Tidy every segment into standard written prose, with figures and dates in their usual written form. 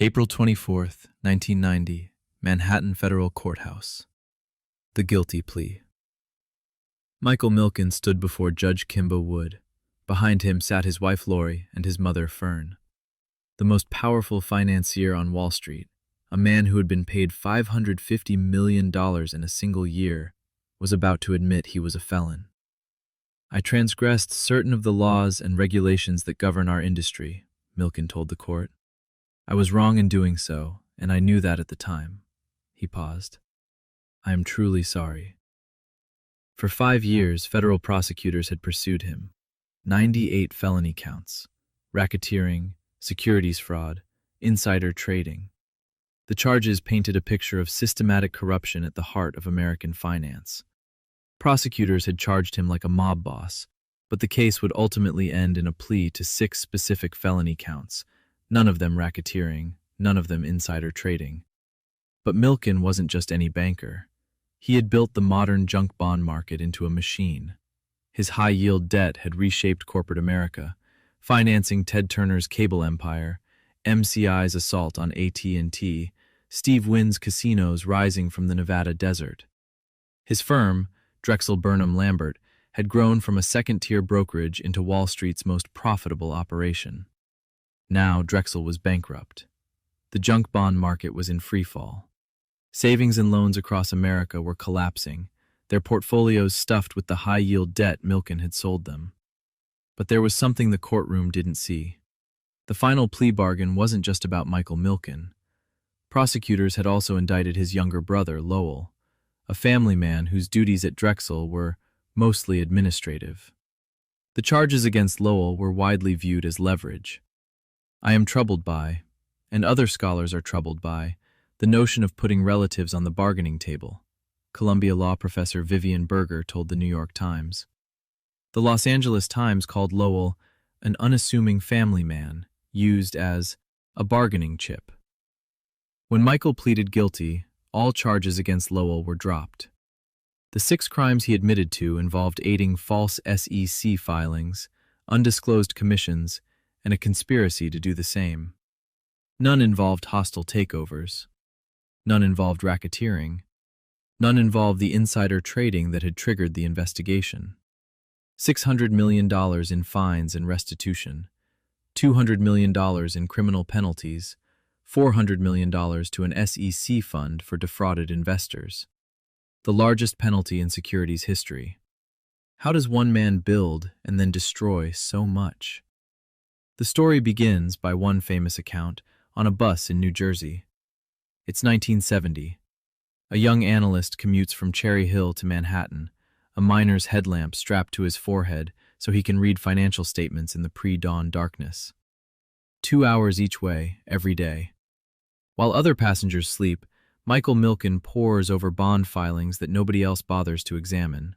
April 24th, 1990, Manhattan Federal Courthouse. The Guilty Plea. Michael Milken stood before Judge Kimba Wood. Behind him sat his wife Lori and his mother Fern. The most powerful financier on Wall Street, a man who had been paid $550 million in a single year, was about to admit he was a felon. "I transgressed certain of the laws and regulations that govern our industry," Milken told the court. "I was wrong in doing so, and I knew that at the time." He paused. "I am truly sorry." For 5 years, federal prosecutors had pursued him. 98 felony counts: racketeering, securities fraud, insider trading. The charges painted a picture of systematic corruption at the heart of American finance. Prosecutors had charged him like a mob boss, but the case would ultimately end in a plea to 6 specific felony counts, none of them racketeering, none of them insider trading. But Milken wasn't just any banker. He had built the modern junk bond market into a machine. His high-yield debt had reshaped corporate America, financing Ted Turner's cable empire, MCI's assault on AT&T, Steve Wynn's casinos rising from the Nevada desert. His firm, Drexel Burnham Lambert, had grown from a second-tier brokerage into Wall Street's most profitable operation. Now Drexel was bankrupt. The junk bond market was in freefall. Savings and loans across America were collapsing, their portfolios stuffed with the high-yield debt Milken had sold them. But there was something the courtroom didn't see. The final plea bargain wasn't just about Michael Milken. Prosecutors had also indicted his younger brother, Lowell, a family man whose duties at Drexel were mostly administrative. The charges against Lowell were widely viewed as leverage. "I am troubled by, and other scholars are troubled by, the notion of putting relatives on the bargaining table," Columbia law professor Vivian Berger told the New York Times. The Los Angeles Times called Lowell an unassuming family man, used as a bargaining chip. When Michael pleaded guilty, all charges against Lowell were dropped. The 6 crimes he admitted to involved aiding false SEC filings, undisclosed commissions, and a conspiracy to do the same. None involved hostile takeovers. None involved racketeering. None involved the insider trading that had triggered the investigation. $600 million in fines and restitution, $200 million in criminal penalties, $400 million to an SEC fund for defrauded investors. The largest penalty in securities history. How does one man build and then destroy so much? The story begins, by one famous account, on a bus in New Jersey. It's 1970. A young analyst commutes from Cherry Hill to Manhattan, a miner's headlamp strapped to his forehead so he can read financial statements in the pre-dawn darkness. 2 hours each way, every day. While other passengers sleep, Michael Milken pores over bond filings that nobody else bothers to examine.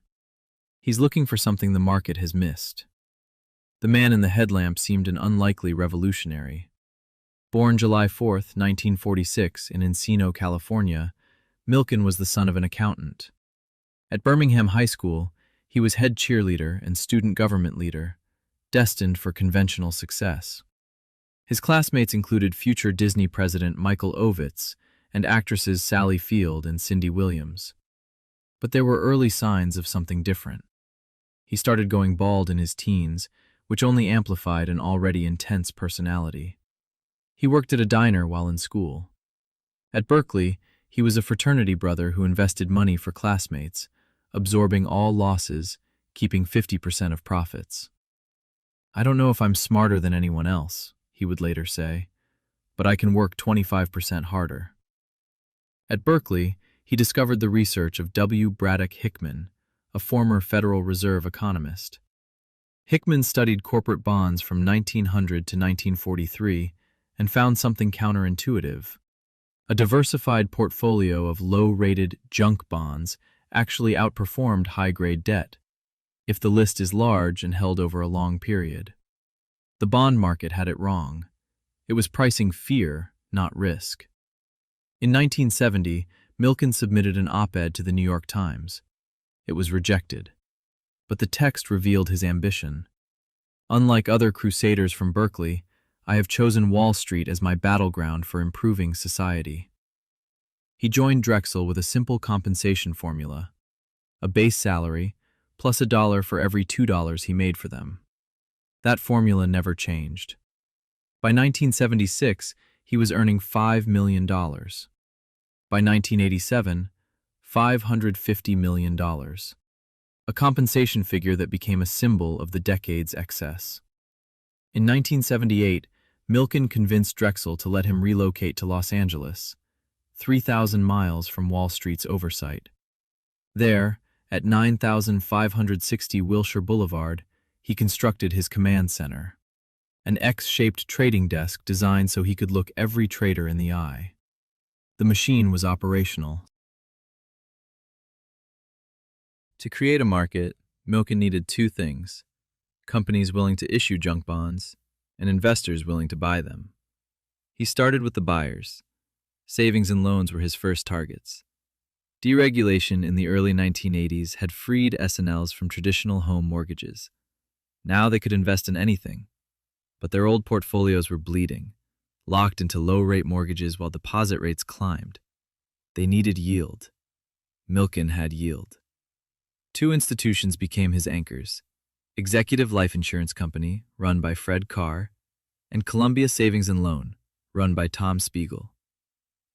He's looking for something the market has missed. The man in the headlamp seemed an unlikely revolutionary. Born July 4, 1946, in Encino, California, Milken was the son of an accountant. At Birmingham High School, he was head cheerleader and student government leader, destined for conventional success. His classmates included future Disney president Michael Ovitz and actresses Sally Field and Cindy Williams. But there were early signs of something different. He started going bald in his teens, which only amplified an already intense personality. He worked at a diner while in school. At Berkeley, he was a fraternity brother who invested money for classmates, absorbing all losses, keeping 50% of profits. "I don't know if I'm smarter than anyone else," he would later say, "but I can work 25% harder." At Berkeley, he discovered the research of W. Braddock Hickman, a former Federal Reserve economist. Hickman studied corporate bonds from 1900 to 1943 and found something counterintuitive. A diversified portfolio of low-rated junk bonds actually outperformed high-grade debt, if the list is large and held over a long period. The bond market had it wrong. It was pricing fear, not risk. In 1970, Milken submitted an op-ed to the New York Times. It was rejected. But the text revealed his ambition. Unlike other crusaders from Berkeley, I have chosen Wall Street as my battleground for improving society. He joined Drexel with a simple compensation formula: a base salary plus $1 for every $2 he made for them. That formula never changed. By 1976, he was earning $5 million. By 1987, $550 million. A compensation figure that became a symbol of the decade's excess. In 1978, Milken convinced Drexel to let him relocate to Los Angeles, 3,000 miles from Wall Street's oversight. There, at 9560 Wilshire Boulevard, he constructed his command center, an X-shaped trading desk designed so he could look every trader in the eye. The machine was operational. To create a market, Milken needed two things: companies willing to issue junk bonds and investors willing to buy them. He started with the buyers. Savings and loans were his first targets. Deregulation in the early 1980s had freed S&Ls from traditional home mortgages. Now they could invest in anything. But their old portfolios were bleeding, locked into low-rate mortgages while deposit rates climbed. They needed yield. Milken had yield. Two institutions became his anchors: Executive Life Insurance Company, run by Fred Carr, and Columbia Savings and Loan, run by Tom Spiegel.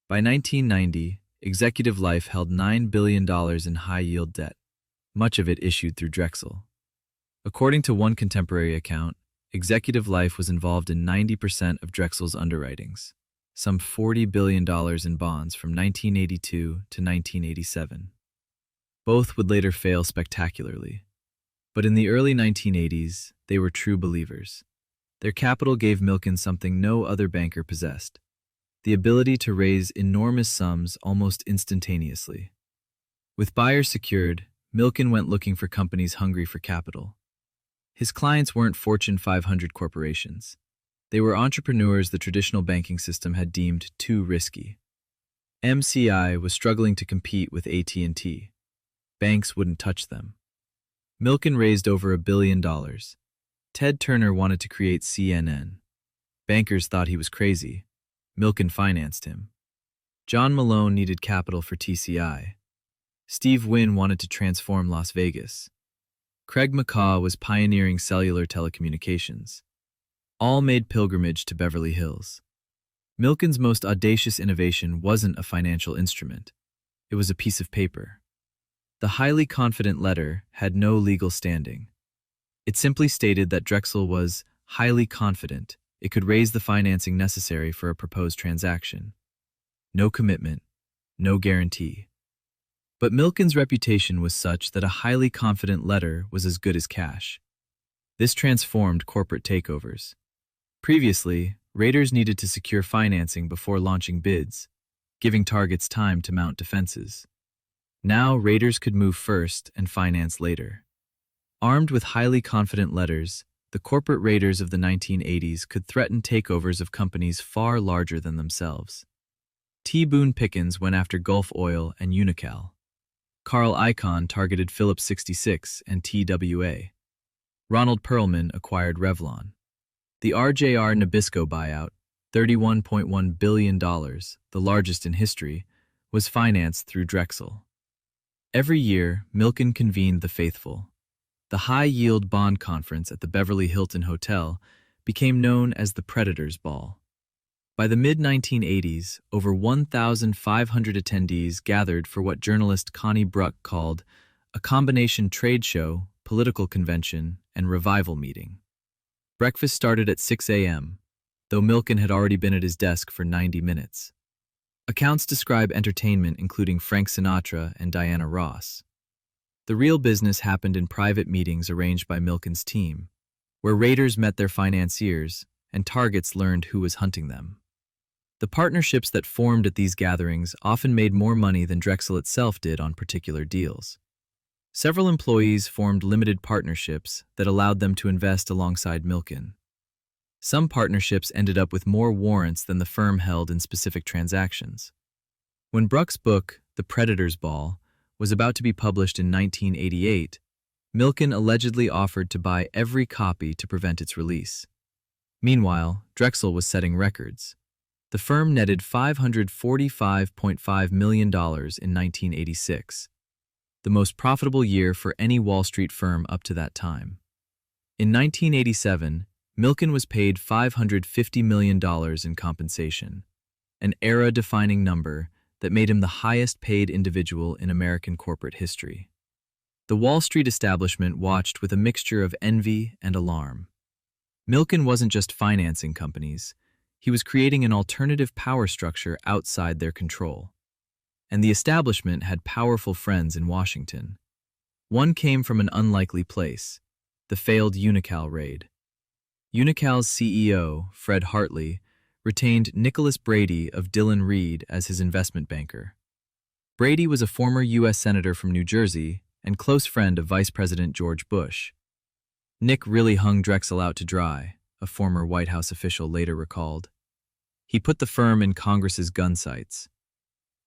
By 1990, Executive Life held $9 billion in high-yield debt, much of it issued through Drexel. According to one contemporary account, Executive Life was involved in 90% of Drexel's underwritings, some $40 billion in bonds from 1982 to 1987. Both would later fail spectacularly. But in the early 1980s, they were true believers. Their capital gave Milken something no other banker possessed: the ability to raise enormous sums almost instantaneously. With buyers secured, Milken went looking for companies hungry for capital. His clients weren't Fortune 500 corporations. They were entrepreneurs the traditional banking system had deemed too risky. MCI was struggling to compete with AT&T. Banks wouldn't touch them. Milken raised over $1 billion. Ted Turner wanted to create CNN. Bankers thought he was crazy. Milken financed him. John Malone needed capital for TCI. Steve Wynn wanted to transform Las Vegas. Craig McCaw was pioneering cellular telecommunications. All made pilgrimage to Beverly Hills. Milken's most audacious innovation wasn't a financial instrument. It was a piece of paper. The highly confident letter had no legal standing. It simply stated that Drexel was highly confident it could raise the financing necessary for a proposed transaction. No commitment, no guarantee. But Milken's reputation was such that a highly confident letter was as good as cash. This transformed corporate takeovers. Previously, raiders needed to secure financing before launching bids, giving targets time to mount defenses. Now, raiders could move first and finance later. Armed with highly confident letters, the corporate raiders of the 1980s could threaten takeovers of companies far larger than themselves. T. Boone Pickens went after Gulf Oil and Unocal. Carl Icahn targeted Phillips 66 and TWA. Ronald Perlman acquired Revlon. The RJR Nabisco buyout, $31.1 billion, the largest in history, was financed through Drexel. Every year, Milken convened the faithful. The high-yield bond conference at the Beverly Hilton Hotel became known as the Predators Ball. By the mid-1980s, over 1,500 attendees gathered for what journalist Connie Bruck called a combination trade show, political convention, and revival meeting. Breakfast started at 6 a.m., though Milken had already been at his desk for 90 minutes. Accounts describe entertainment including Frank Sinatra and Diana Ross. The real business happened in private meetings arranged by Milken's team, where raiders met their financiers and targets learned who was hunting them. The partnerships that formed at these gatherings often made more money than Drexel itself did on particular deals. Several employees formed limited partnerships that allowed them to invest alongside Milken. Some partnerships ended up with more warrants than the firm held in specific transactions. When Bruck's book, The Predators Ball, was about to be published in 1988, Milken allegedly offered to buy every copy to prevent its release. Meanwhile, Drexel was setting records. The firm netted $545.5 million in 1986, the most profitable year for any Wall Street firm up to that time. In 1987, Milken was paid $550 million in compensation, an era-defining number that made him the highest-paid individual in American corporate history. The Wall Street establishment watched with a mixture of envy and alarm. Milken wasn't just financing companies, he was creating an alternative power structure outside their control. And the establishment had powerful friends in Washington. One came from an unlikely place, the failed Unocal raid. Unocal's CEO, Fred Hartley, retained Nicholas Brady of Dillon Reed as his investment banker. Brady was a former U.S. Senator from New Jersey and close friend of Vice President George Bush. Nick really hung Drexel out to dry, a former White House official later recalled. He put the firm in Congress's gun sights.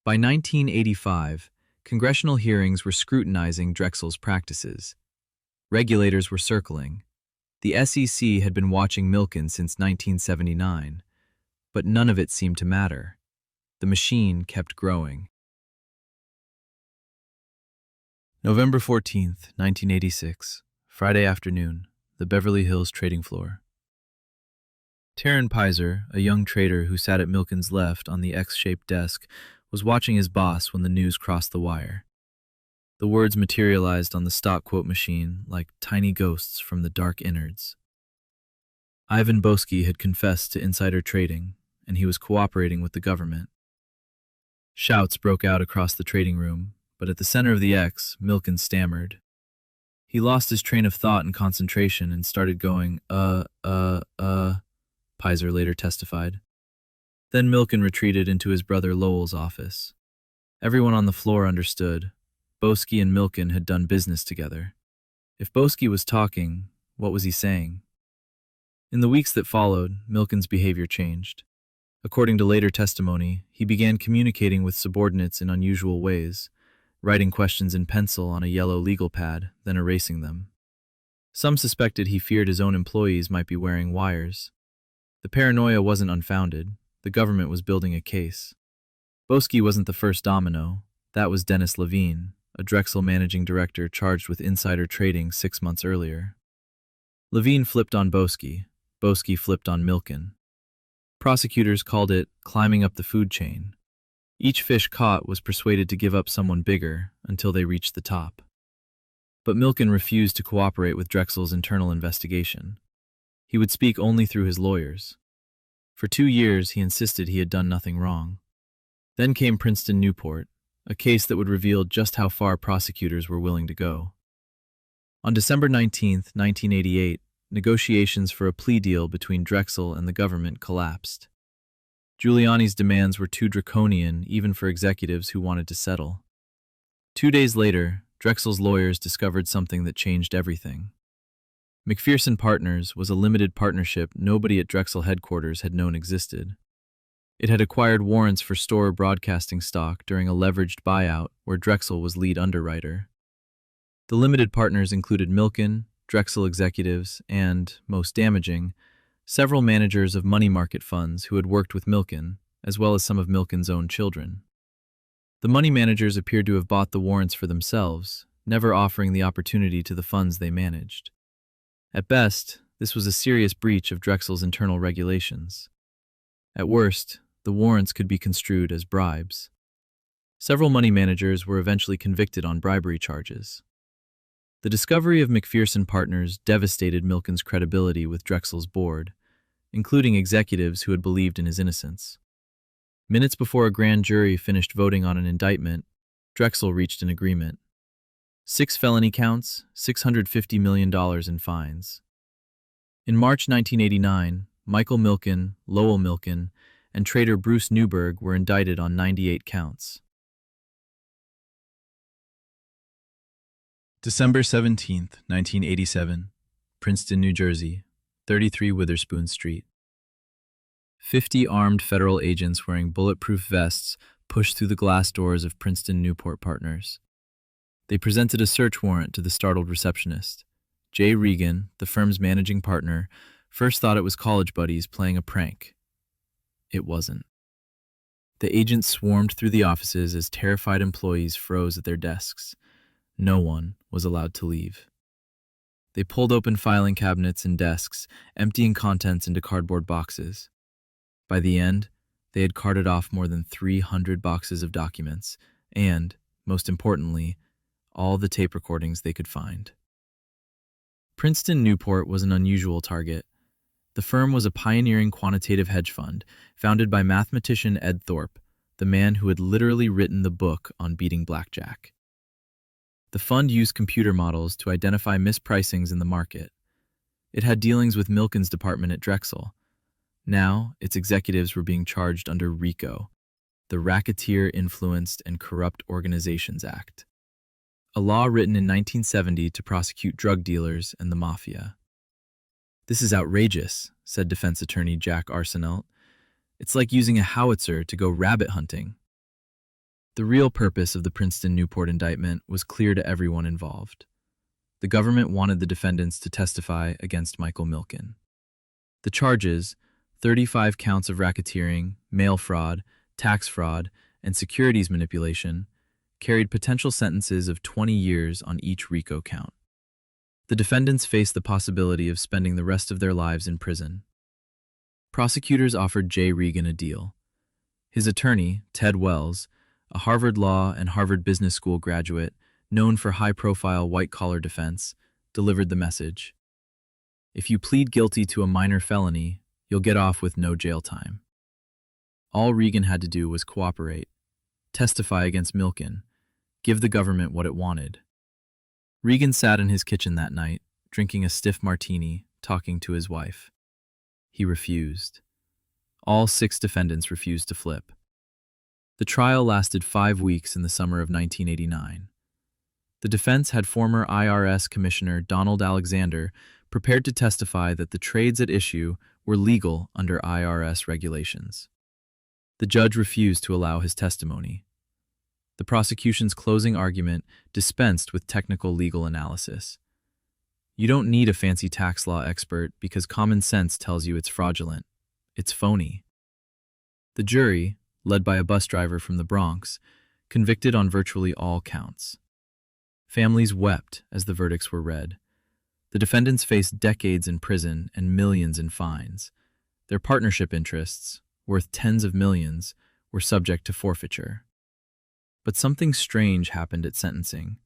By 1985, congressional hearings were scrutinizing Drexel's practices. Regulators were circling. The SEC had been watching Milken since 1979, but none of it seemed to matter. The machine kept growing. November 14th, 1986, Friday afternoon, the Beverly Hills trading floor. Taryn Pizer, a young trader who sat at Milken's left on the X-shaped desk, was watching his boss when the news crossed the wire. The words materialized on the stock quote machine like tiny ghosts from the dark innards. Ivan Boesky had confessed to insider trading, and he was cooperating with the government. Shouts broke out across the trading room, but at the center of the X, Milken stammered. He lost his train of thought and concentration and started going, Pizer later testified. Then Milken retreated into his brother Lowell's office. Everyone on the floor understood. Boesky and Milken had done business together. If Boesky was talking, what was he saying? In the weeks that followed, Milken's behavior changed. According to later testimony, he began communicating with subordinates in unusual ways, writing questions in pencil on a yellow legal pad, then erasing them. Some suspected he feared his own employees might be wearing wires. The paranoia wasn't unfounded. The government was building a case. Boesky wasn't the first domino. That was Dennis Levine, a Drexel managing director charged with insider trading 6 months earlier. Levine flipped on Boesky. Boesky flipped on Milken. Prosecutors called it climbing up the food chain. Each fish caught was persuaded to give up someone bigger until they reached the top. But Milken refused to cooperate with Drexel's internal investigation. He would speak only through his lawyers. For 2 years, he insisted he had done nothing wrong. Then came Princeton Newport, a case that would reveal just how far prosecutors were willing to go. On December 19, 1988, negotiations for a plea deal between Drexel and the government collapsed. Giuliani's demands were too draconian even for executives who wanted to settle. 2 days later, Drexel's lawyers discovered something that changed everything. McPherson Partners was a limited partnership nobody at Drexel headquarters had known existed. It had acquired warrants for Storer Broadcasting stock during a leveraged buyout where Drexel was lead underwriter. The limited partners included Milken, Drexel executives, and, most damaging, several managers of money market funds who had worked with Milken, as well as some of Milken's own children. The money managers appeared to have bought the warrants for themselves, never offering the opportunity to the funds they managed. At best, this was a serious breach of Drexel's internal regulations. At worst, the warrants could be construed as bribes. Several money managers were eventually convicted on bribery charges. The discovery of McPherson Partners devastated Milken's credibility with Drexel's board, including executives who had believed in his innocence. Minutes before a grand jury finished voting on an indictment, Drexel reached an agreement. 6 felony counts, $650 million in fines. In March 1989, Michael Milken, Lowell Milken, and trader Bruce Newberg were indicted on 98 counts. December 17, 1987, Princeton, New Jersey, 33 Witherspoon Street. 50 armed federal agents wearing bulletproof vests pushed through the glass doors of Princeton Newport Partners. They presented a search warrant to the startled receptionist. Jay Regan, the firm's managing partner, first thought it was college buddies playing a prank. It wasn't. The agents swarmed through the offices as terrified employees froze at their desks. No one was allowed to leave. They pulled open filing cabinets and desks, emptying contents into cardboard boxes. By the end, they had carted off more than 300 boxes of documents and, most importantly, all the tape recordings they could find. Princeton Newport was an unusual target. The firm was a pioneering quantitative hedge fund founded by mathematician Ed Thorpe, the man who had literally written the book on beating blackjack. The fund used computer models to identify mispricings in the market. It had dealings with Milken's department at Drexel. Now, its executives were being charged under RICO, the Racketeer Influenced and Corrupt Organizations Act, a law written in 1970 to prosecute drug dealers and the mafia. "This is outrageous," said defense attorney Jack Arsenault. "It's like using a howitzer to go rabbit hunting." The real purpose of the Princeton Newport indictment was clear to everyone involved. The government wanted the defendants to testify against Michael Milken. The charges, 35 counts of racketeering, mail fraud, tax fraud, and securities manipulation, carried potential sentences of 20 years on each RICO count. The defendants faced the possibility of spending the rest of their lives in prison. Prosecutors offered Jay Regan a deal. His attorney, Ted Wells, a Harvard Law and Harvard Business School graduate known for high-profile white-collar defense, delivered the message. "If you plead guilty to a minor felony, you'll get off with no jail time." All Regan had to do was cooperate, testify against Milken, give the government what it wanted. Regan sat in his kitchen that night, drinking a stiff martini, talking to his wife. He refused. All 6 defendants refused to flip. The trial lasted 5 weeks in the summer of 1989. The defense had former IRS Commissioner Donald Alexander prepared to testify that the trades at issue were legal under IRS regulations. The judge refused to allow his testimony. The prosecution's closing argument dispensed with technical legal analysis. You don't need a fancy tax law expert because common sense tells you it's fraudulent. It's phony. The jury, led by a bus driver from the Bronx, convicted on virtually all counts. Families wept as the verdicts were read. The defendants faced decades in prison and millions in fines. Their partnership interests, worth tens of millions, were subject to forfeiture. But something strange happened at sentencing.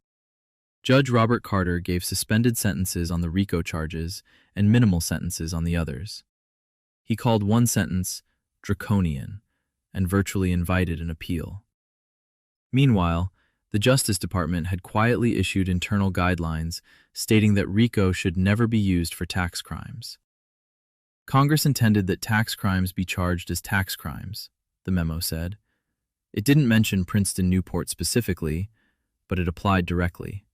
Judge Robert Carter gave suspended sentences on the RICO charges and minimal sentences on the others. He called one sentence draconian and virtually invited an appeal. Meanwhile, the Justice Department had quietly issued internal guidelines stating that RICO should never be used for tax crimes. Congress intended that tax crimes be charged as tax crimes, the memo said. It didn't mention Princeton Newport specifically, but it applied directly.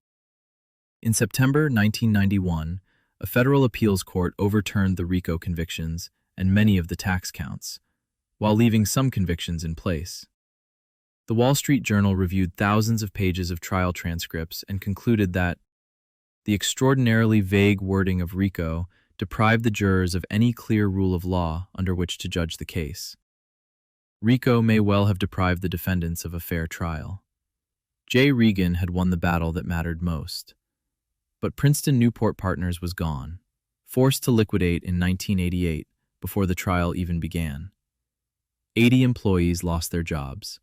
In September 1991, a federal appeals court overturned the RICO convictions and many of the tax counts, while leaving some convictions in place. The Wall Street Journal reviewed thousands of pages of trial transcripts and concluded that the extraordinarily vague wording of RICO deprived the jurors of any clear rule of law under which to judge the case. RICO may well have deprived the defendants of a fair trial. Jay Regan had won the battle that mattered most. But Princeton Newport Partners was gone, forced to liquidate in 1988 before the trial even began. 80 employees lost their jobs.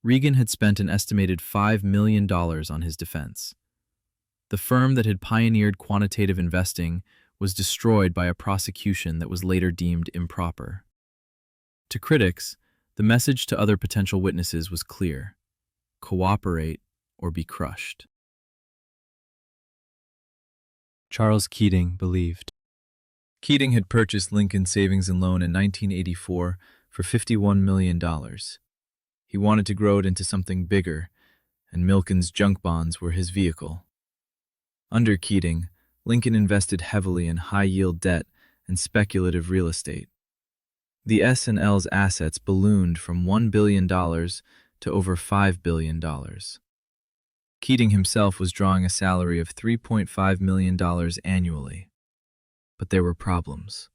Regan had spent an estimated $5 million on his defense. The firm that had pioneered quantitative investing was destroyed by a prosecution that was later deemed improper. To critics, the message to other potential witnesses was clear: cooperate or be crushed. Charles Keating believed. Keating had purchased Lincoln Savings and Loan in 1984 for $51 million. He wanted to grow it into something bigger, and Milken's junk bonds were his vehicle. Under Keating, Lincoln invested heavily in high-yield debt and speculative real estate. The S&L's assets ballooned from $1 billion to over $5 billion. Keating himself was drawing a salary of $3.5 million annually. But there were problems.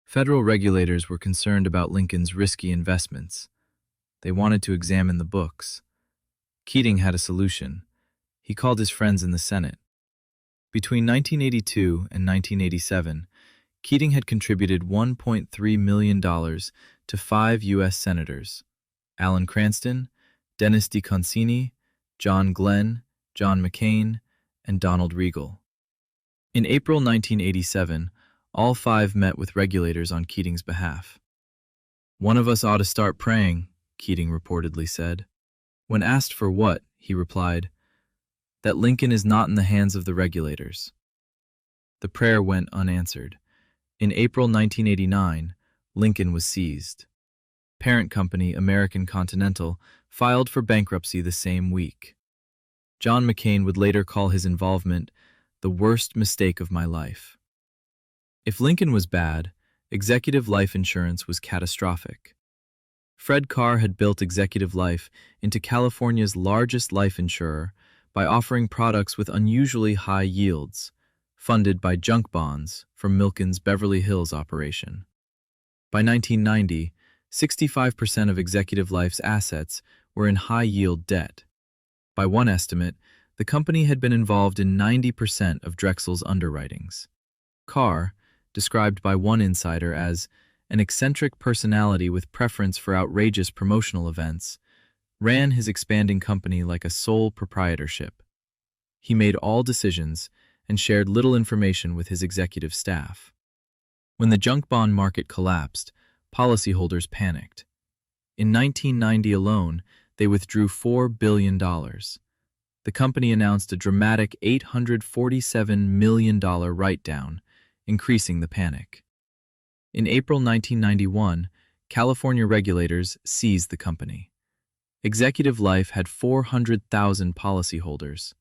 Federal regulators were concerned about Lincoln's risky investments. They wanted to examine the books. Keating had a solution. He called his friends in the Senate. Between 1982 and 1987, Keating had contributed $1.3 million to 5 U.S. senators: Alan Cranston, Dennis DeConcini, John Glenn, John McCain, and Donald Regal. In April 1987, all 5 met with regulators on Keating's behalf. "One of us ought to start praying," Keating reportedly said. When asked for what, he replied, "That Lincoln is not in the hands of the regulators." The prayer went unanswered. In April 1989, Lincoln was seized. Parent company American Continental filed for bankruptcy the same week. John McCain would later call his involvement the worst mistake of my life. If Lincoln was bad, Executive Life Insurance was catastrophic. Fred Carr had built Executive Life into California's largest life insurer by offering products with unusually high yields, funded by junk bonds from Milken's Beverly Hills operation. By 1990, 65% of Executive Life's assets were in high-yield debt. By one estimate, the company had been involved in 90% of Drexel's underwritings. Carr, described by one insider as an eccentric personality with preference for outrageous promotional events, ran his expanding company like a sole proprietorship. He made all decisions and shared little information with his executive staff. When the junk bond market collapsed, policyholders panicked. In 1990 alone, they withdrew $4 billion. The company announced a dramatic $847 million write-down, increasing the panic. In April 1991, California regulators seized the company. Executive Life had 400,000 policyholders.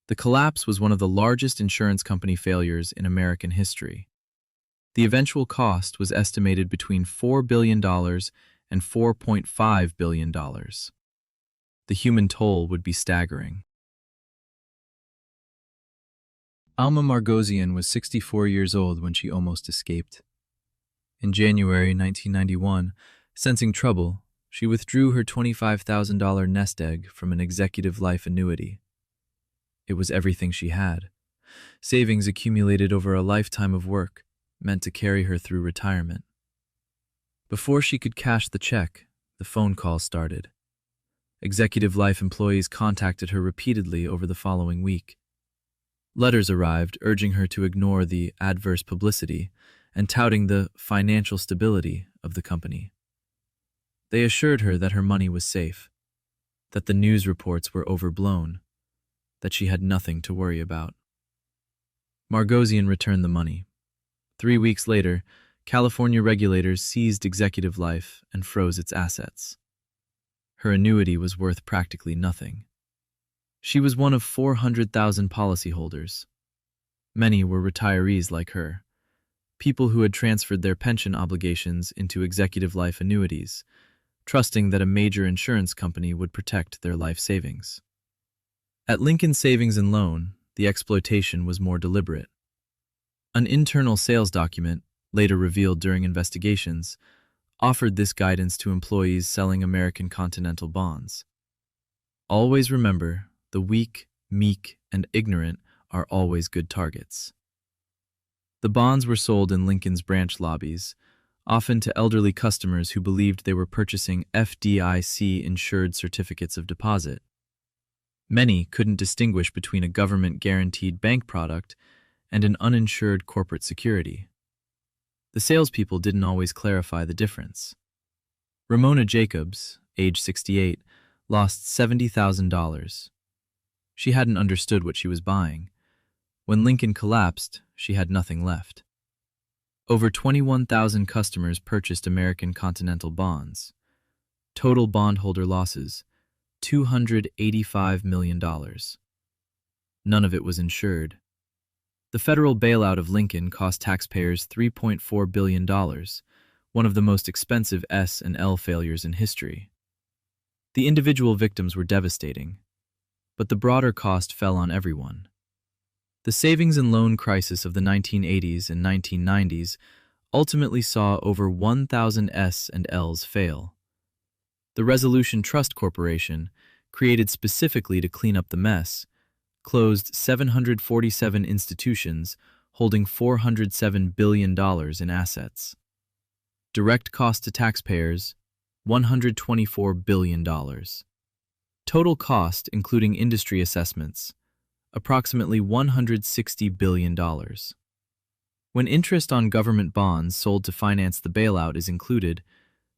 The collapse was one of the largest insurance company failures in American history. The eventual cost was estimated between $4 billion and $4.5 billion. The human toll would be staggering. Alma Margosian was 64 years old when she almost escaped. In January 1991, sensing trouble, she withdrew her $25,000 nest egg from an Executive Life annuity. It was everything she had. Savings accumulated over a lifetime of work, meant to carry her through retirement. Before she could cash the check, the phone call started. Executive Life employees contacted her repeatedly over the following week. Letters arrived urging her to ignore the adverse publicity and touting the financial stability of the company. They assured her that her money was safe, that the news reports were overblown, that she had nothing to worry about. Margosian returned the money. 3 weeks later, California regulators seized Executive Life and froze its assets. Her annuity was worth practically nothing. She was one of 400,000 policyholders. Many were retirees like her, people who had transferred their pension obligations into Executive Life annuities, trusting that a major insurance company would protect their life savings. At Lincoln Savings and Loan, the exploitation was more deliberate. An internal sales document, later revealed during investigations, offered this guidance to employees selling American Continental bonds. Always remember, the weak, meek, and ignorant are always good targets. The bonds were sold in Lincoln's branch lobbies, often to elderly customers who believed they were purchasing FDIC-insured certificates of deposit. Many couldn't distinguish between a government-guaranteed bank product and an uninsured corporate security. The salespeople didn't always clarify the difference. Ramona Jacobs, age 68, lost $70,000. She hadn't understood what she was buying. When Lincoln collapsed, she had nothing left. Over 21,000 customers purchased American Continental bonds. Total bondholder losses, $285 million. None of it was insured. The federal bailout of Lincoln cost taxpayers $3.4 billion, one of the most expensive S&L failures in history. The individual victims were devastating, but the broader cost fell on everyone. The savings and loan crisis of the 1980s and 1990s ultimately saw over 1,000 S and Ls fail. The Resolution Trust Corporation, created specifically to clean up the mess, closed 747 institutions holding $407 billion in assets. Direct cost to taxpayers, $124 billion. Total cost, including industry assessments, approximately $160 billion. When interest on government bonds sold to finance the bailout is included,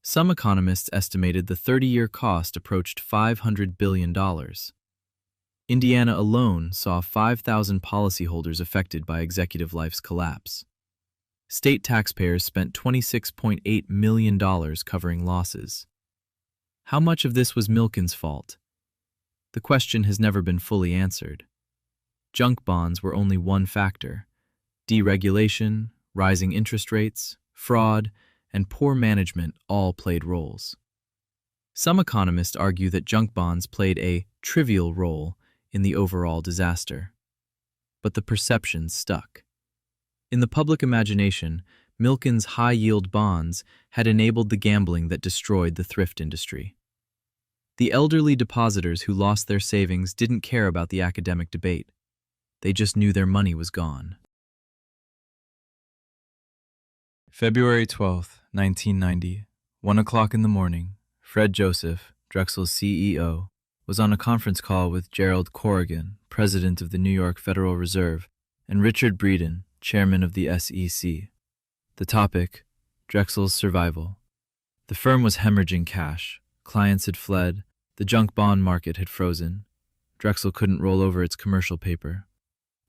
some economists estimated the 30-year cost approached $500 billion. Indiana alone saw 5,000 policyholders affected by Executive Life's collapse. State taxpayers spent $26.8 million covering losses. How much of this was Milken's fault? The question has never been fully answered. Junk bonds were only one factor. Deregulation, rising interest rates, fraud, and poor management all played roles. Some economists argue that junk bonds played a trivial role in the overall disaster. But the perception stuck. In the public imagination, Milken's high-yield bonds had enabled the gambling that destroyed the thrift industry. The elderly depositors who lost their savings didn't care about the academic debate. They just knew their money was gone. February 12, 1990, 1 o'clock in the morning, Fred Joseph, Drexel's CEO, was on a conference call with Gerald Corrigan, president of the New York Federal Reserve, and Richard Breeden, chairman of the SEC. The topic, Drexel's survival. The firm was hemorrhaging cash. Clients had fled. The junk bond market had frozen. Drexel couldn't roll over its commercial paper.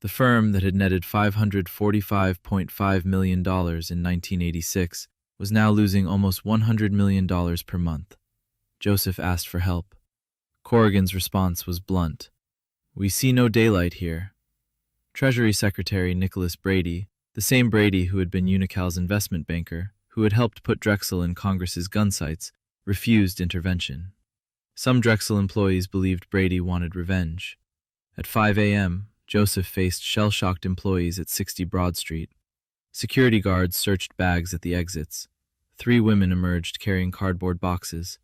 The firm that had netted $545.5 million in 1986 was now losing almost $100 million per month. Joseph asked for help. Corrigan's response was blunt. "We see no daylight here." Treasury Secretary Nicholas Brady, the same Brady who had been Unical's investment banker, who had helped put Drexel in Congress's gun sights, refused intervention. Some Drexel employees believed Brady wanted revenge. At 5 a.m., Joseph faced shell-shocked employees at 60 Broad Street. Security guards searched bags at the exits. 3 women emerged carrying cardboard boxes.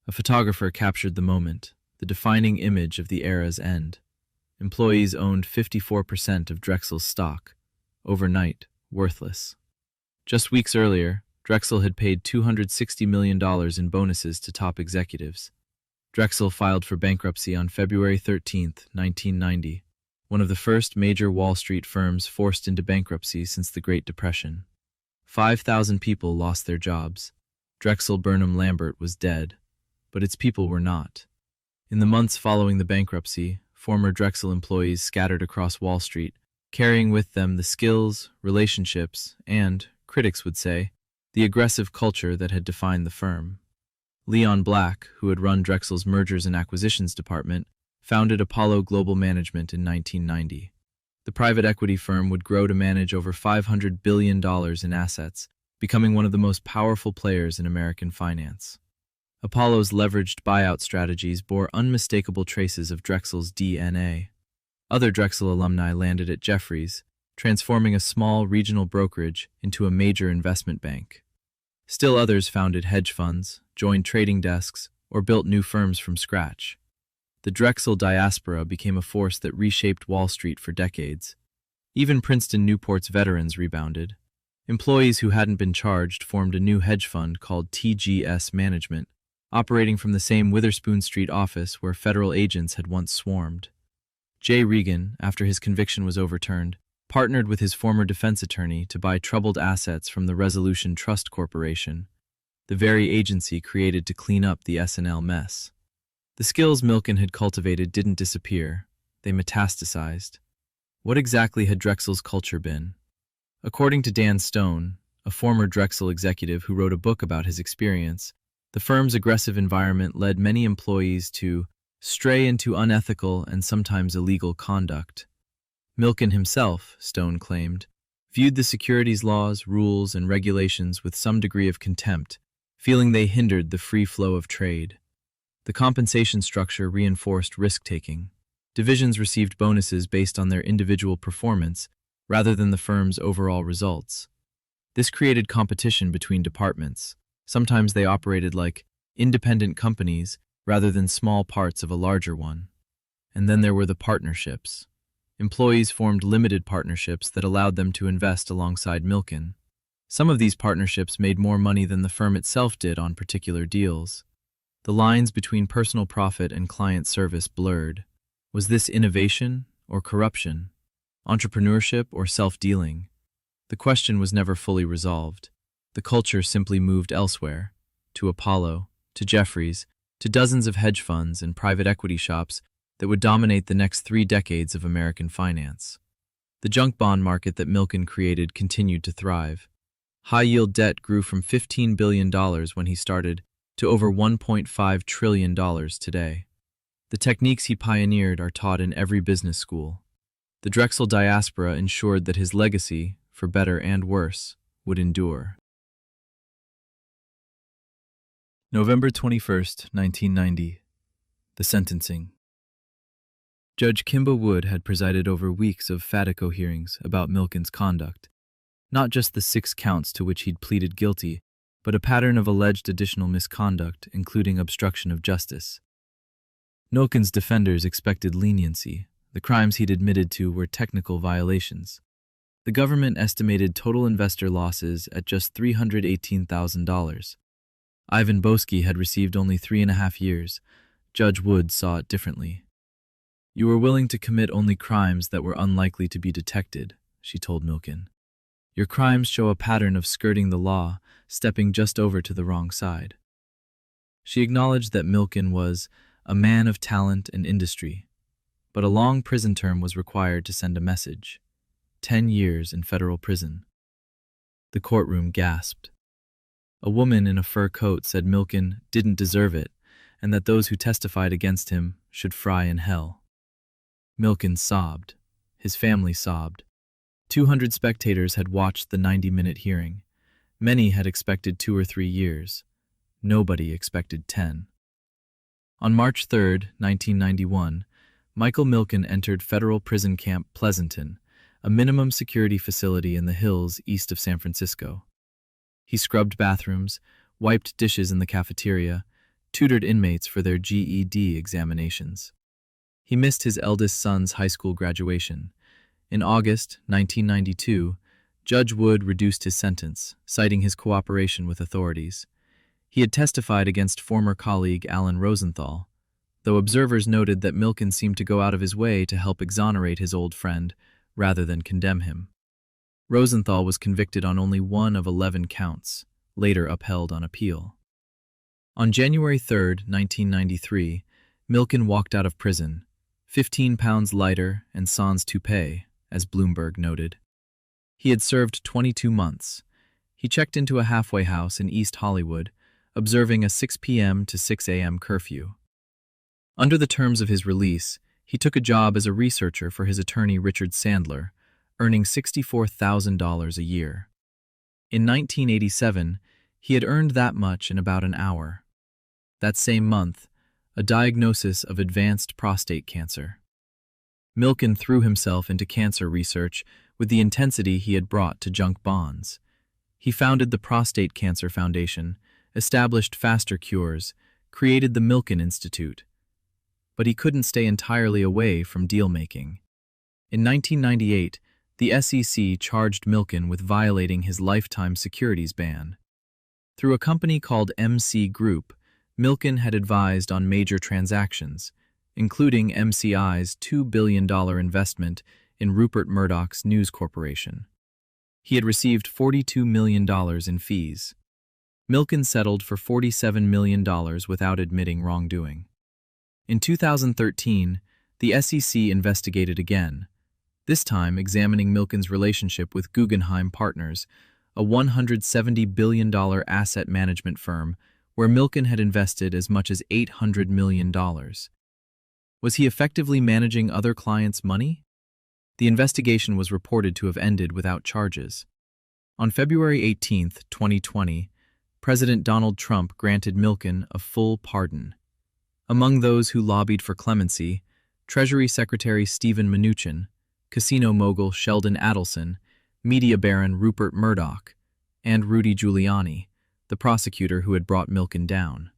A photographer captured the moment, the defining image of the era's end. Employees owned 54% of Drexel's stock. Overnight, worthless. Just weeks earlier, Drexel had paid $260 million in bonuses to top executives. Drexel filed for bankruptcy on February 13, 1990. One of the first major Wall Street firms forced into bankruptcy since the Great Depression. 5,000 people lost their jobs. Drexel Burnham Lambert was dead, but its people were not. In the months following the bankruptcy, former Drexel employees scattered across Wall Street, carrying with them the skills, relationships, and, critics would say, the aggressive culture that had defined the firm. Leon Black, who had run Drexel's mergers and acquisitions department, founded Apollo Global Management in 1990. The private equity firm would grow to manage over $500 billion in assets, becoming one of the most powerful players in American finance. Apollo's leveraged buyout strategies bore unmistakable traces of Drexel's DNA. Other Drexel alumni landed at Jefferies, transforming a small regional brokerage into a major investment bank. Still others founded hedge funds, joined trading desks, or built new firms from scratch. The Drexel diaspora became a force that reshaped Wall Street for decades. Even Princeton Newport's veterans rebounded. Employees who hadn't been charged formed a new hedge fund called TGS Management, operating from the same Witherspoon Street office where federal agents had once swarmed. Jay Regan, after his conviction was overturned, partnered with his former defense attorney to buy troubled assets from the Resolution Trust Corporation, the very agency created to clean up the S&L mess. The skills Milken had cultivated didn't disappear, they metastasized. What exactly had Drexel's culture been? According to Dan Stone, a former Drexel executive who wrote a book about his experience, the firm's aggressive environment led many employees to stray into unethical and sometimes illegal conduct. Milken himself, Stone claimed, viewed the securities laws, rules, and regulations with some degree of contempt, feeling they hindered the free flow of trade. The compensation structure reinforced risk-taking. Divisions received bonuses based on their individual performance rather than the firm's overall results. This created competition between departments. Sometimes they operated like independent companies rather than small parts of a larger one. And then there were the partnerships. Employees formed limited partnerships that allowed them to invest alongside Milken. Some of these partnerships made more money than the firm itself did on particular deals. The lines between personal profit and client service blurred. Was this innovation or corruption? Entrepreneurship or self-dealing? The question was never fully resolved. The culture simply moved elsewhere, to Apollo, to Jeffries, to dozens of hedge funds and private equity shops that would dominate the next 3 decades of American finance. The junk bond market that Milken created continued to thrive. High-yield debt grew from $15 billion when he started to over $1.5 trillion today. The techniques he pioneered are taught in every business school. The Drexel diaspora ensured that his legacy, for better and worse, would endure. November 21st, 1990. The sentencing. Judge Kimba Wood had presided over weeks of Fatico hearings about Milken's conduct. Not just the 6 counts to which he'd pleaded guilty, but a pattern of alleged additional misconduct, including obstruction of justice. Milken's defenders expected leniency. The crimes he'd admitted to were technical violations. The government estimated total investor losses at just $318,000. Ivan Boesky had received only 3.5 years. Judge Wood saw it differently. "You were willing to commit only crimes that were unlikely to be detected," she told Milken. "Your crimes show a pattern of skirting the law, stepping just over to the wrong side." She acknowledged that Milken was a man of talent and industry, but a long prison term was required to send a message. 10 years in federal prison. The courtroom gasped. A woman in a fur coat said Milken didn't deserve it, and that those who testified against him should fry in hell. Milken sobbed. His family sobbed. 200 spectators had watched the 90-minute hearing. Many had expected 2 or 3 years. Nobody expected 10. On March 3, 1991, Michael Milken entered federal prison camp Pleasanton, a minimum security facility in the hills east of San Francisco. He scrubbed bathrooms, wiped dishes in the cafeteria, tutored inmates for their GED examinations. He missed his eldest son's high school graduation. In August 1992, Judge Wood reduced his sentence, citing his cooperation with authorities. He had testified against former colleague Alan Rosenthal, though observers noted that Milken seemed to go out of his way to help exonerate his old friend rather than condemn him. Rosenthal was convicted on only 1 of 11 counts, later upheld on appeal. On January 3, 1993, Milken walked out of prison, 15 pounds lighter and sans toupee, as Bloomberg noted. He had served 22 months. He checked into a halfway house in East Hollywood, observing a 6 p.m. to 6 a.m. curfew. Under the terms of his release, he took a job as a researcher for his attorney Richard Sandler, earning $64,000 a year. In 1987, he had earned that much in about an hour. That same month, a diagnosis of advanced prostate cancer. Milken threw himself into cancer research with the intensity he had brought to junk bonds. He founded the Prostate Cancer Foundation, established faster cures, created the Milken Institute. But he couldn't stay entirely away from deal-making. In 1998, the SEC charged Milken with violating his lifetime securities ban. Through a company called MC Group, Milken had advised on major transactions, including MCI's $2 billion investment in Rupert Murdoch's News Corporation. He had received $42 million in fees. Milken settled for $47 million without admitting wrongdoing. In 2013, the SEC investigated again, this time examining Milken's relationship with Guggenheim Partners, a $170 billion asset management firm where Milken had invested as much as $800 million. Was he effectively managing other clients' money? The investigation was reported to have ended without charges. On February 18, 2020, President Donald Trump granted Milken a full pardon. Among those who lobbied for clemency, Treasury Secretary Stephen Mnuchin, casino mogul Sheldon Adelson, media baron Rupert Murdoch, and Rudy Giuliani, the prosecutor who had brought Milken down.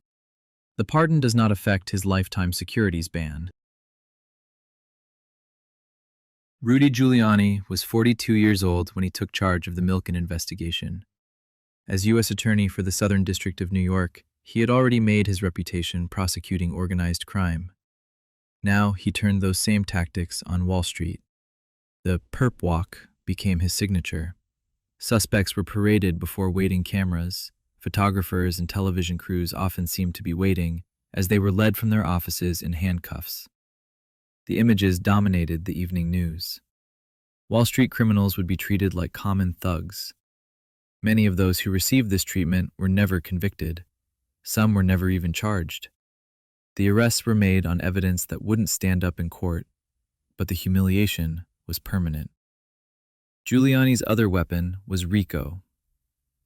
The pardon does not affect his lifetime securities ban. Rudy Giuliani was 42 years old when he took charge of the Milken investigation. As U.S. Attorney for the Southern District of New York, he had already made his reputation prosecuting organized crime. Now he turned those same tactics on Wall Street. The perp walk became his signature. Suspects were paraded before waiting cameras. Photographers and television crews often seemed to be waiting as they were led from their offices in handcuffs. The images dominated the evening news. Wall Street criminals would be treated like common thugs. Many of those who received this treatment were never convicted. Some were never even charged. The arrests were made on evidence that wouldn't stand up in court, but the humiliation was permanent. Giuliani's other weapon was RICO.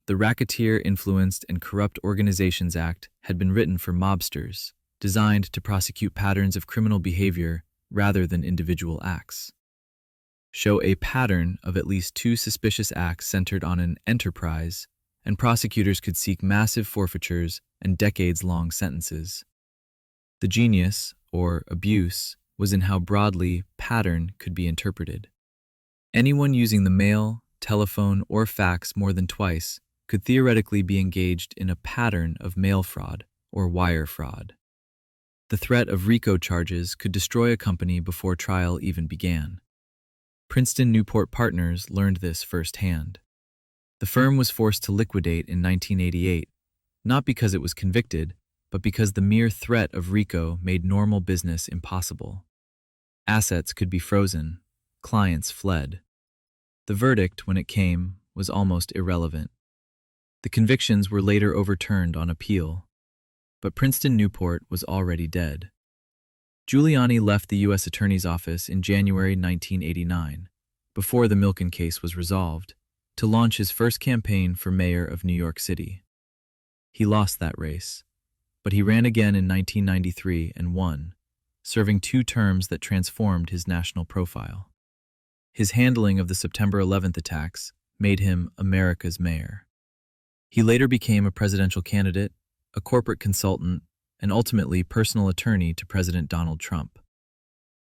The Racketeer Influenced and Corrupt Organizations Act had been written for mobsters, designed to prosecute patterns of criminal behavior rather than individual acts. Show a pattern of at least 2 suspicious acts centered on an enterprise, and prosecutors could seek massive forfeitures and decades-long sentences. The genius, or abuse, was in how broadly pattern could be interpreted. Anyone using the mail, telephone, or fax more than twice could theoretically be engaged in a pattern of mail fraud or wire fraud. The threat of RICO charges could destroy a company before trial even began. Princeton Newport Partners learned this firsthand. The firm was forced to liquidate in 1988, not because it was convicted, but because the mere threat of RICO made normal business impossible. Assets could be frozen, clients fled. The verdict, when it came, was almost irrelevant. The convictions were later overturned on appeal, but Princeton Newport was already dead. Giuliani left the U.S. Attorney's Office in January 1989, before the Milken case was resolved, to launch his first campaign for mayor of New York City. He lost that race, but he ran again in 1993 and won, serving 2 terms that transformed his national profile. His handling of the September 11th attacks made him America's mayor. He later became a presidential candidate, a corporate consultant, and ultimately personal attorney to President Donald Trump.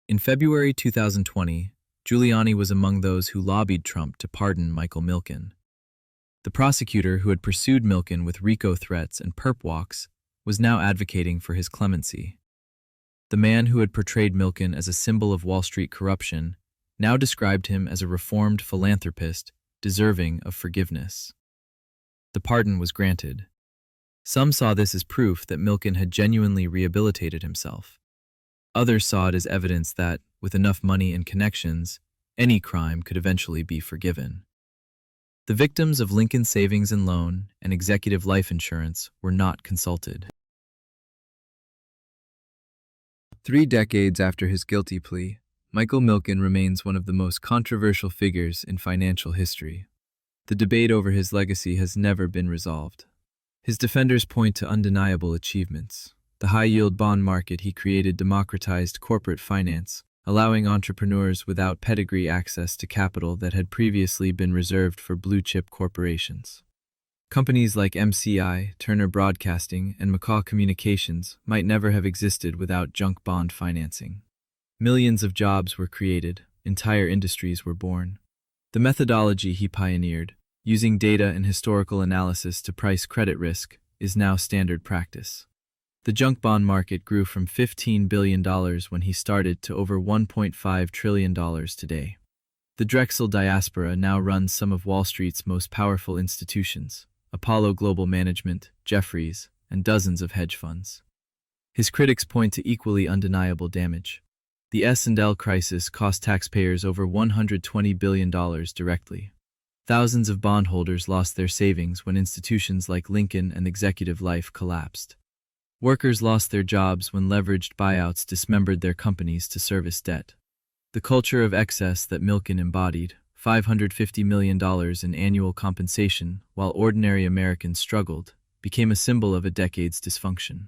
In February 2020, Giuliani was among those who lobbied Trump to pardon Michael Milken. The prosecutor who had pursued Milken with RICO threats and perp walks was now advocating for his clemency. The man who had portrayed Milken as a symbol of Wall Street corruption now described him as a reformed philanthropist deserving of forgiveness. The pardon was granted. Some saw this as proof that Milken had genuinely rehabilitated himself. Others saw it as evidence that, with enough money and connections, any crime could eventually be forgiven. The victims of Lincoln Savings and Loan and Executive Life Insurance were not consulted. 3 decades after his guilty plea, Michael Milken remains one of the most controversial figures in financial history. The debate over his legacy has never been resolved. His defenders point to undeniable achievements. The high-yield bond market he created democratized corporate finance, allowing entrepreneurs without pedigree access to capital that had previously been reserved for blue-chip corporations. Companies like MCI, Turner Broadcasting, and McCaw Communications might never have existed without junk bond financing. Millions of jobs were created, entire industries were born. The methodology he pioneered, using data and historical analysis to price credit risk, is now standard practice. The junk bond market grew from $15 billion when he started to over $1.5 trillion today. The Drexel diaspora now runs some of Wall Street's most powerful institutions: Apollo Global Management, Jefferies, and dozens of hedge funds. His critics point to equally undeniable damage. The S&L crisis cost taxpayers over $120 billion directly. Thousands of bondholders lost their savings when institutions like Lincoln and Executive Life collapsed. Workers lost their jobs when leveraged buyouts dismembered their companies to service debt. The culture of excess that Milken embodied, $550 million in annual compensation while ordinary Americans struggled, became a symbol of a decade's dysfunction.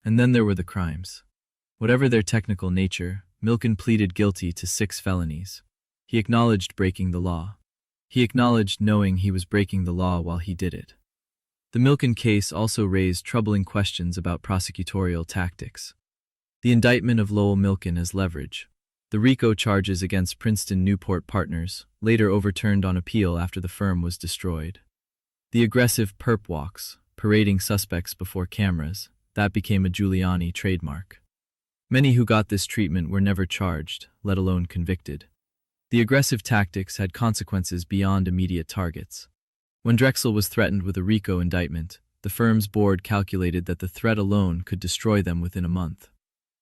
And then there were the crimes. Whatever their technical nature, Milken pleaded guilty to 6 felonies. He acknowledged breaking the law. He acknowledged knowing he was breaking the law while he did it. The Milken case also raised troubling questions about prosecutorial tactics. The indictment of Lowell Milken as leverage. The RICO charges against Princeton Newport partners, later overturned on appeal after the firm was destroyed. The aggressive perp walks, parading suspects before cameras, that became a Giuliani trademark. Many who got this treatment were never charged, let alone convicted. The aggressive tactics had consequences beyond immediate targets. When Drexel was threatened with a RICO indictment, the firm's board calculated that the threat alone could destroy them within a month.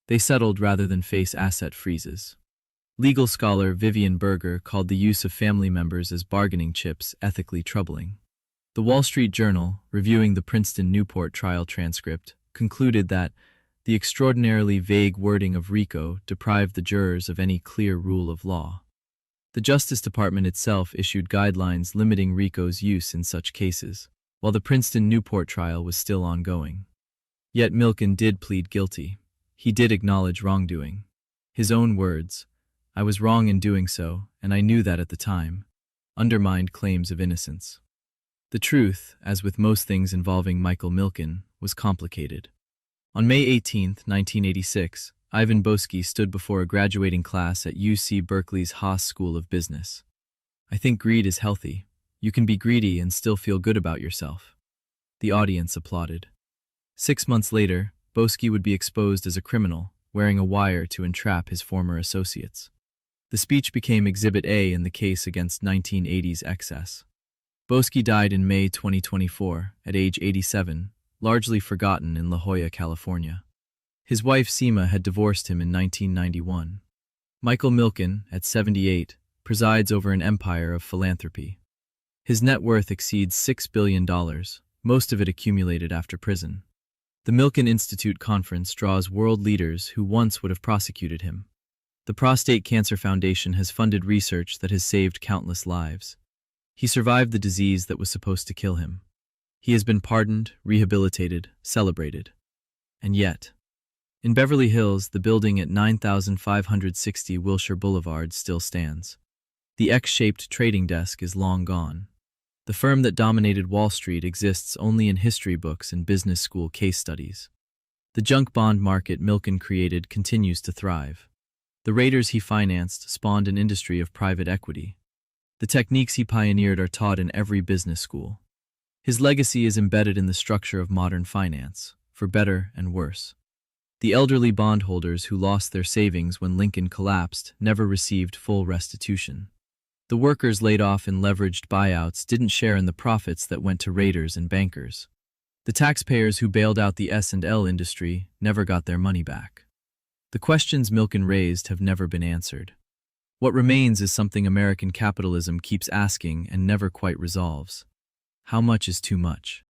They settled rather than face asset freezes. Legal scholar Vivian Berger called the use of family members as bargaining chips ethically troubling. The Wall Street Journal, reviewing the Princeton Newport trial transcript, concluded that the extraordinarily vague wording of RICO deprived the jurors of any clear rule of law. The Justice Department itself issued guidelines limiting RICO's use in such cases, while the Princeton Newport trial was still ongoing. Yet Milken did plead guilty. He did acknowledge wrongdoing. His own words, "I was wrong in doing so, and I knew that at the time," undermined claims of innocence. The truth, as with most things involving Michael Milken, was complicated. On May 18, 1986, Ivan Boesky stood before a graduating class at UC Berkeley's Haas School of Business. "I think greed is healthy. You can be greedy and still feel good about yourself." The audience applauded. 6 months later, Boesky would be exposed as a criminal, wearing a wire to entrap his former associates. The speech became Exhibit A in the case against 1980's excess. Boesky died in May 2024, at age 87, largely forgotten in La Jolla, California. His wife Seema had divorced him in 1991. Michael Milken, at 78, presides over an empire of philanthropy. His net worth exceeds $6 billion, most of it accumulated after prison. The Milken Institute Conference draws world leaders who once would have prosecuted him. The Prostate Cancer Foundation has funded research that has saved countless lives. He survived the disease that was supposed to kill him. He has been pardoned, rehabilitated, celebrated. And yet, in Beverly Hills, the building at 9560 Wilshire Boulevard still stands. The X-shaped trading desk is long gone. The firm that dominated Wall Street exists only in history books and business school case studies. The junk bond market Milken created continues to thrive. The raiders he financed spawned an industry of private equity. The techniques he pioneered are taught in every business school. His legacy is embedded in the structure of modern finance, for better and worse. The elderly bondholders who lost their savings when Lincoln collapsed never received full restitution. The workers laid off in leveraged buyouts didn't share in the profits that went to raiders and bankers. The taxpayers who bailed out the S&L industry never got their money back. The questions Milken raised have never been answered. What remains is something American capitalism keeps asking and never quite resolves. How much is too much?